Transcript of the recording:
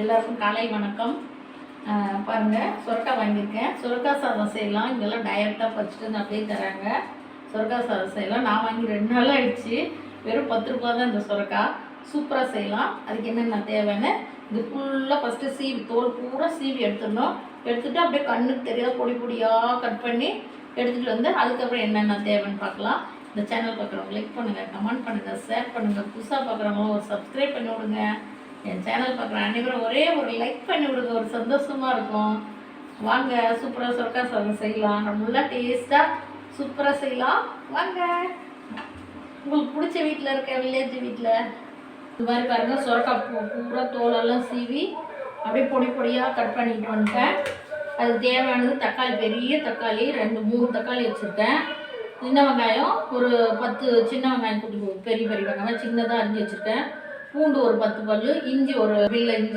எல்லாருக்கும் காலை வணக்கம். பாருங்கள், சுரக்காய் வாங்கியிருக்கேன். சுரக்காய் சாதம் செய்யலாம். இங்கெல்லாம் டைரெக்டாக பறிச்சுட்டு வந்து அப்படியே தராங்க. சுரக்காய் சாதம் செய்யலாம். நான் வாங்கி 2 நாள் ஆகிடுச்சு. வெறும் 10 ரூபா தான் இந்த சுரக்காய். சூப்பராக செய்யலாம். அதுக்கு என்னென்ன தேவைன்னு இது ஃபுல்லாக ஃபஸ்ட்டு சீவி, தோல் பூரா சீவி எடுத்துடணும். எடுத்துகிட்டு அப்படியே கண்ணுக்கு தெரியாத பொடி பொடியாக கட் பண்ணி எடுத்துகிட்டு வந்து அதுக்கப்புறம் என்னென்ன தேவைன்னு பார்க்கலாம். இந்த சேனல் பார்க்குறவங்க லைக் பண்ணுங்கள், கமெண்ட் பண்ணுங்கள், ஷேர் பண்ணுங்கள். புதுசாக பார்க்குறவங்களும் ஒரு சப்ஸ்கிரைப் பண்ணி விடுங்க. என் சேனல் பார்க்குற அனைவரும் ஒரே ஒரு லைக் பண்ணி விடுங்க, ஒரு சந்தோஷமாக இருக்கும். வாங்க, சூப்பராக சுரக்காய் சாதம் செய்யலாம். நல்லா டேஸ்ட்டாக சூப்பராக செய்யலாம். வாங்க, உங்களுக்கு பிடிச்ச வீட்டில் இருக்க வில்லேஜ் வீட்டில் இது மாதிரி பாருங்கள். சுரக்காய் பூரா தோலெல்லாம் சீவி அப்படியே பொடி பொடியாக கட் பண்ணிட்டு வந்துட்டேன். அது தேவையானது தக்காளி, பெரிய தக்காளி 2-3 தக்காளி வச்சுருக்கேன். சின்ன வெங்காயம் ஒரு 10 சின்ன வெங்காயம், குட்டி பெரிய பெரிய வெங்காயம் சின்னதாக அரிஞ்சு வச்சுருக்கேன். பூண்டு ஒரு 10 பல், இஞ்சி ஒரு பில்ல இஞ்சி